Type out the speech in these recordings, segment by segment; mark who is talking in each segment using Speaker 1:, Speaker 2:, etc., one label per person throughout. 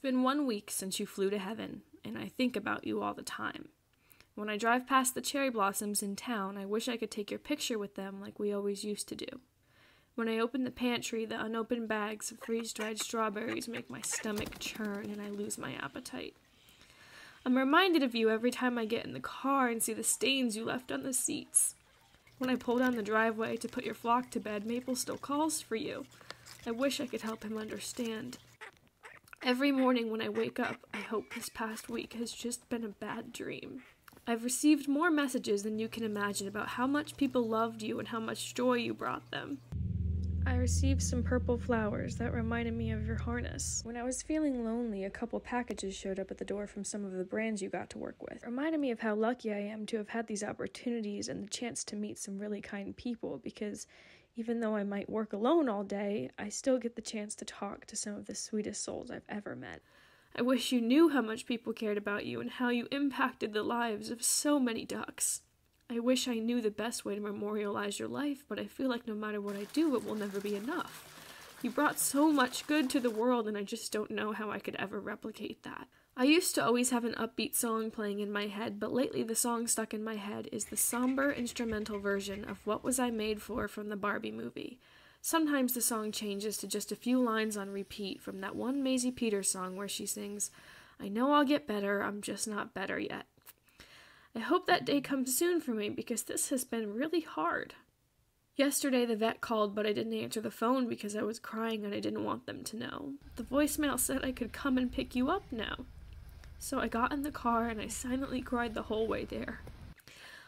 Speaker 1: been 1 week since you flew to heaven, and I think about you all the time. When I drive past the cherry blossoms in town, I wish I could take your picture with them like we always used to do. When I open the pantry, the unopened bags of freeze-dried strawberries make my stomach churn and I lose my appetite. I'm reminded of you every time I get in the car and see the stains you left on the seats. When I pull down the driveway to put your flock to bed, Maple still calls for you. I wish I could help him understand. Every morning when I wake up, I hope this past week has just been a bad dream. I've received more messages than you can imagine about how much people loved you and how much joy you brought them. I received some purple flowers that reminded me of your harness. When I was feeling lonely, a couple packages showed up at the door from some of the brands you got to work with. It reminded me of how lucky I am to have had these opportunities and the chance to meet some really kind people, because even though I might work alone all day, I still get the chance to talk to some of the sweetest souls I've ever met. I wish you knew how much people cared about you and how you impacted the lives of so many ducks. I wish I knew the best way to memorialize your life, but I feel like no matter what I do, it will never be enough. You brought so much good to the world, and I just don't know how I could ever replicate that. I used to always have an upbeat song playing in my head, but lately the song stuck in my head is the somber instrumental version of What Was I Made For from the Barbie movie. Sometimes the song changes to just a few lines on repeat from that one Maisie Peters song where she sings, "I know I'll get better, I'm just not better yet." I hope that day comes soon for me because this has been really hard. Yesterday the vet called, but I didn't answer the phone because I was crying and I didn't want them to know. The voicemail said I could come and pick you up now. So I got in the car and I silently cried the whole way there.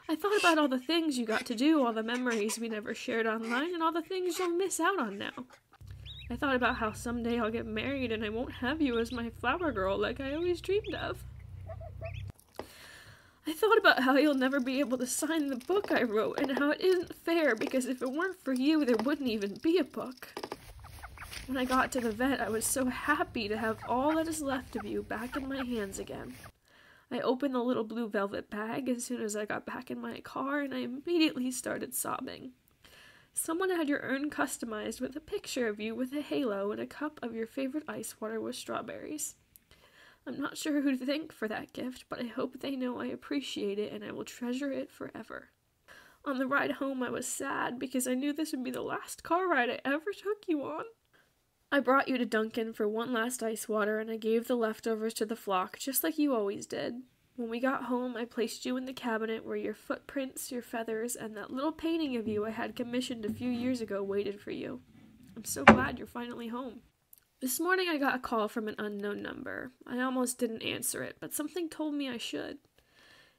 Speaker 1: I thought about all the things you got to do, all the memories we never shared online, and all the things you'll miss out on now. I thought about how someday I'll get married and I won't have you as my flower girl like I always dreamed of. I thought about how you'll never be able to sign the book I wrote and how it isn't fair because if it weren't for you, there wouldn't even be a book. When I got to the vet, I was so happy to have all that is left of you back in my hands again. I opened the little blue velvet bag as soon as I got back in my car and I immediately started sobbing. Someone had your urn customized with a picture of you with a halo and a cup of your favorite ice water with strawberries. I'm not sure who to thank for that gift, but I hope they know I appreciate it and I will treasure it forever. On the ride home, I was sad because I knew this would be the last car ride I ever took you on. I brought you to Dunkin for one last ice water and I gave the leftovers to the flock, just like you always did. When we got home, I placed you in the cabinet where your footprints, your feathers, and that little painting of you I had commissioned a few years ago waited for you. I'm so glad you're finally home. This morning I got a call from an unknown number. I almost didn't answer it, but something told me I should.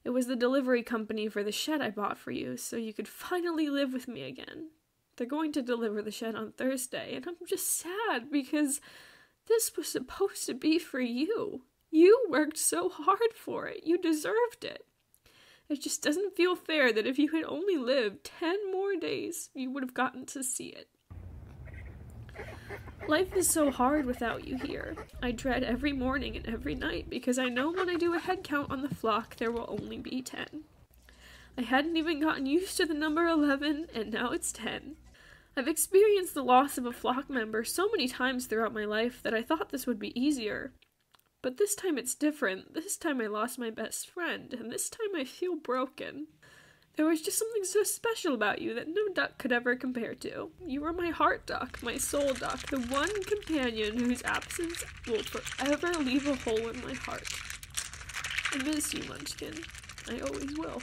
Speaker 1: It was the delivery company for the shed I bought for you, so you could finally live with me again. They're going to deliver the shed on Thursday, and I'm just sad because this was supposed to be for you. You worked so hard for it. You deserved it. It just doesn't feel fair that if you had only lived 10 more days, you would have gotten to see it. Life is so hard without you here. I dread every morning and every night because I know when I do a head count on the flock, there will only be 10. I hadn't even gotten used to the number 11, and now it's 10. I've experienced the loss of a flock member so many times throughout my life that I thought this would be easier. But this time it's different. This time I lost my best friend, and this time I feel broken. There was just something so special about you that no duck could ever compare to. You were my heart duck, my soul duck, the one companion whose absence will forever leave a hole in my heart. I miss you, Munchkin. I always will.